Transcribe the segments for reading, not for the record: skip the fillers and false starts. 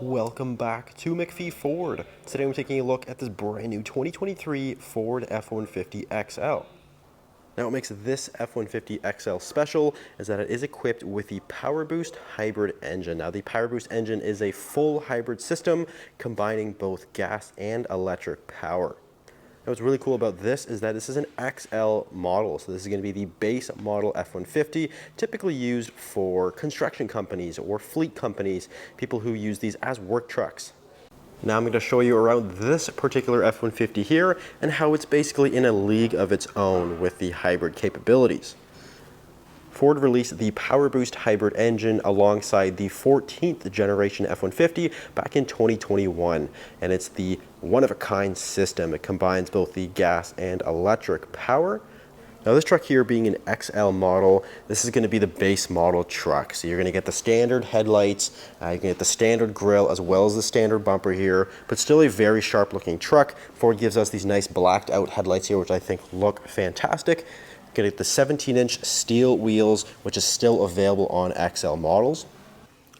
Welcome back to McPhee Ford. Today I'm taking a look at this brand new 2023 Ford F-150 XL. Now what makes this F-150 XL special is that it is equipped with the PowerBoost hybrid engine. Now the PowerBoost engine is a full hybrid system combining both gas and electric power. Now what's really cool about this is that this is an XL model. So this is going to be the base model F-150, typically used for construction companies or fleet companies, people who use these as work trucks. Now I'm going to show you around this particular F-150 here and how it's basically in a league of its own with the hybrid capabilities. Ford released the PowerBoost hybrid engine alongside the 14th generation F-150 back in 2021, and it's the one-of-a-kind system. It combines both the gas and electric power. Now this truck here being an XL model, this is going to be the base model truck. So you're going to get the standard headlights, you can get the standard grille as well as the standard bumper here, but still a very sharp looking truck. Ford gives us these nice blacked out headlights here, which I think look fantastic. You're going to get the 17-inch steel wheels, which is still available on XL models.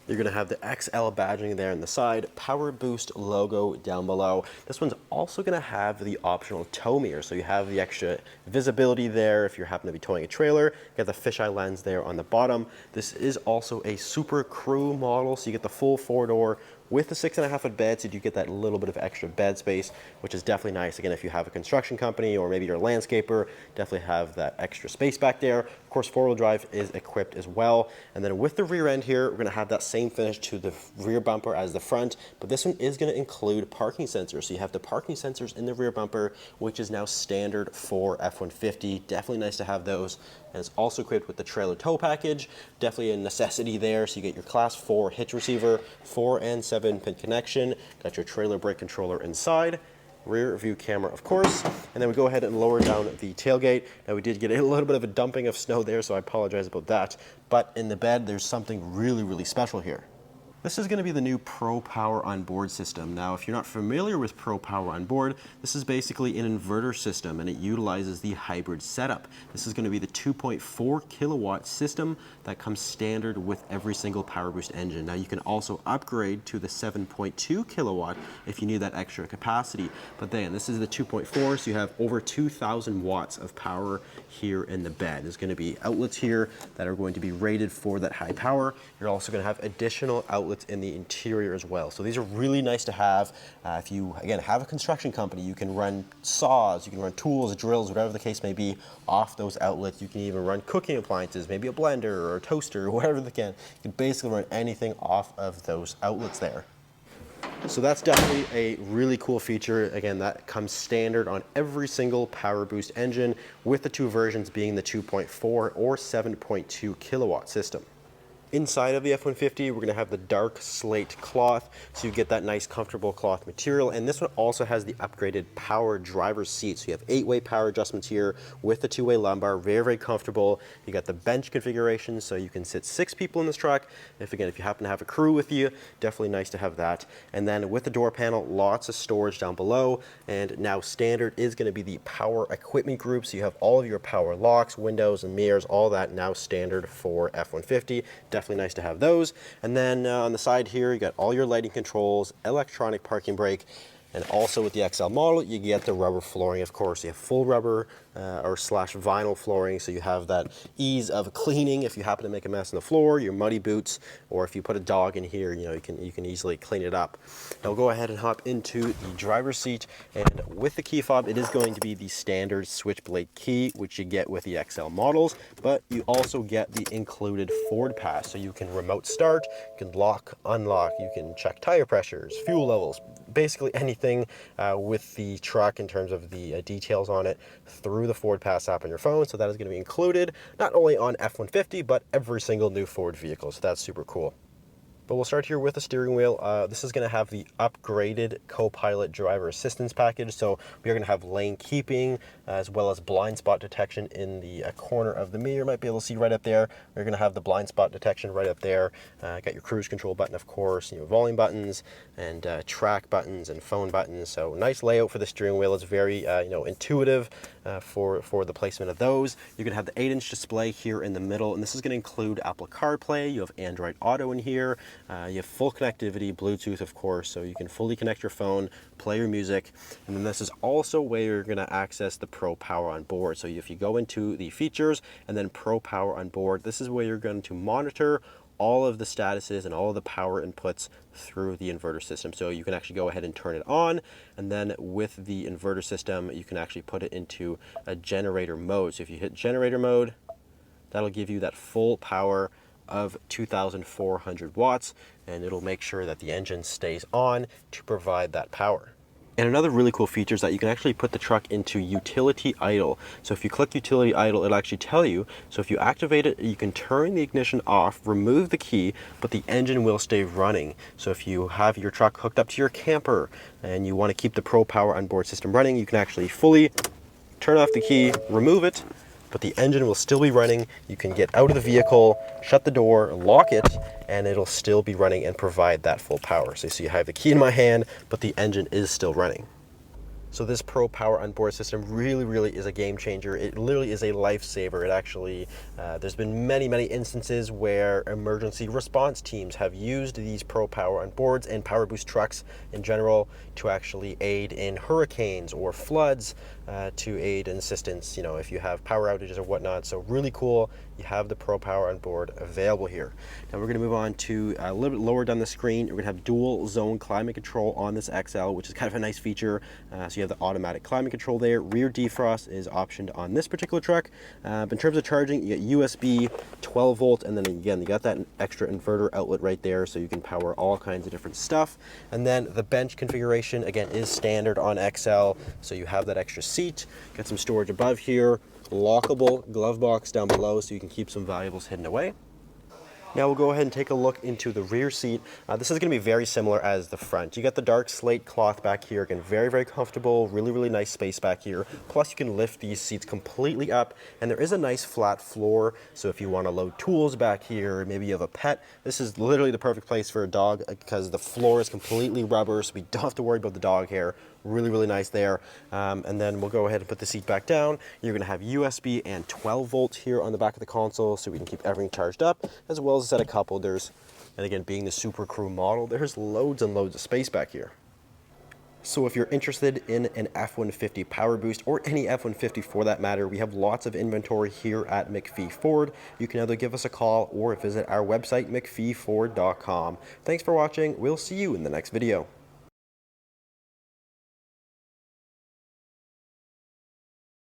You're going to have the XL badging there on the side, PowerBoost logo down below. This one's also going to have the optional tow mirror, so you have the extra visibility there if you happen to be towing a trailer. You got the fisheye lens there on the bottom. This is also a Supercrew model, so you get the full four-door with the 6.5-foot bed, so you do get that little bit of extra bed space, which is definitely nice. Again, if you have a construction company or maybe you're a landscaper, definitely have that extra space back there. Of course, four-wheel drive is equipped as well. And then with the rear end here, we're going to have that same finish to the rear bumper as the front, but this one is going to include parking sensors. So you have the parking sensors in the rear bumper, which is now standard for F-150. Definitely nice to have those. And it's also equipped with the trailer tow package, definitely a necessity there. So you get your class 4 hitch receiver, 4 and 7-pin connection, got your trailer brake controller inside, rear view camera of course, and then we go ahead and lower down the tailgate. Now we did get a little bit of a dumping of snow there, so I apologize about that, but in the bed there's something really special here. This is going to be the new Pro Power Onboard system. Now, if you're not familiar with Pro Power Onboard, this is basically an inverter system and it utilizes the hybrid setup. This is going to be the 2.4 kilowatt system that comes standard with every single PowerBoost engine. Now, you can also upgrade to the 7.2 kilowatt if you need that extra capacity. But then, this is the 2.4, so you have over 2,000 watts of power here in the bed. There's going to be outlets here that are going to be rated for that high power. You're also going to have additional outlets in the interior as well. So these are really nice to have. If you, again, have a construction company, you can run saws, you can run tools, drills, whatever the case may be, off those outlets. You can even run cooking appliances, maybe a blender or a toaster, whatever they can. You can basically run anything off of those outlets there. So that's definitely a really cool feature. Again, that comes standard on every single PowerBoost engine, with the two versions being the 2.4 or 7.2 kilowatt system. Inside of the F-150, we're going to have the dark slate cloth, so you get that nice comfortable cloth material. And this one also has the upgraded power driver's seat. So you have 8-way power adjustments here with the 2-way lumbar, very comfortable. You got the bench configuration, so you can sit 6 people in this truck. If you happen to have a crew with you, definitely nice to have that. And then with the door panel, lots of storage down below. And now standard is going to be the power equipment group. So you have all of your power locks, windows, and mirrors, all that now standard for F-150. Definitely nice to have those. And then on the side here, you got all your lighting controls, electronic parking brake, and also with the XL model, you get the rubber flooring, of course. You have full rubber or slash vinyl flooring, so you have that ease of cleaning if you happen to make a mess on the floor, your muddy boots, or if you put a dog in here, you can easily clean it up. Now we'll go ahead and hop into the driver's seat, and with the key fob, it is going to be the standard switchblade key, which you get with the XL models, but you also get the included Ford Pass, so you can remote start, you can lock, unlock, you can check tire pressures, fuel levels, basically anything with the truck in terms of the details on it through the Ford Pass app on your phone. So that is going to be included not only on F-150 but every single new Ford vehicle, so that's super cool. But we'll start here with the steering wheel. This is going to have the upgraded co-pilot driver assistance package. So we are going to have lane keeping as well as blind spot detection in the corner of the mirror. Might be able to see right up there. We're going to have the blind spot detection right up there. Got your cruise control button, of course, volume buttons and track buttons and phone buttons. So nice layout for the steering wheel. It's very intuitive for the placement of those. You're going to have the 8-inch display here in the middle, and this is going to include Apple CarPlay. You have Android Auto in here. You have full connectivity, Bluetooth of course, so you can fully connect your phone, play your music. And then this is also where you're going to access the Pro Power on board. So if you go into the features and then Pro Power on board, this is where you're going to monitor all of the statuses and all of the power inputs through the inverter system. So you can actually go ahead and turn it on, and then with the inverter system you can actually put it into a generator mode. So if you hit generator mode, that'll give you that full power of 2,400 watts, and it'll make sure that the engine stays on to provide that power. And another really cool feature is that you can actually put the truck into utility idle. So if you click utility idle, it'll actually tell you. So if you activate it, you can turn the ignition off, remove the key, but the engine will stay running. So if you have your truck hooked up to your camper and you want to keep the Pro Power onboard system running, you can actually fully turn off the key, remove it, but the engine will still be running. You can get out of the vehicle, shut the door, lock it, and it'll still be running and provide that full power. So you see I have the key in my hand, but the engine is still running. So this Pro Power onboard system really is a game changer. It literally is a lifesaver. It actually, there's been many instances where emergency response teams have used these Pro Power onboards and PowerBoost trucks in general to actually aid in hurricanes or floods, to aid in assistance, you know, if you have power outages or whatnot. So really cool. You have the Pro Power on board available here. Now we're going to move on to a little bit lower down the screen. We're going to have dual zone climate control on this XL, which is kind of a nice feature. So you have the automatic climate control there. Rear defrost is optioned on this particular truck. In terms of charging, you get USB 12 volt, and then again you got that extra inverter outlet right there, so you can power all kinds of different stuff. And then the bench configuration again is standard on XL, so you have that extra seat, got some storage above here, lockable glove box down below so you can keep some valuables hidden away. Now we'll go ahead and take a look into the rear seat. This is going to be very similar as the front. You got the dark slate cloth back here. Again, very comfortable, really nice space back here. Plus you can lift these seats completely up, and there is a nice flat floor. So if you want to load tools back here, maybe you have a pet, this is literally the perfect place for a dog because the floor is completely rubber, so we don't have to worry about the dog hair. Really nice there. And then we'll go ahead and put the seat back down. You're going to have USB and 12 volts here on the back of the console, so we can keep everything charged up, as well as a set of cup holders. And again, being the Supercrew model, there's loads and loads of space back here. So if you're interested in an F-150 PowerBoost, or any F-150 for that matter, we have lots of inventory here at McPhee Ford. You can either give us a call or visit our website, mcpheeford.com. Thanks for watching. We'll see you in the next video.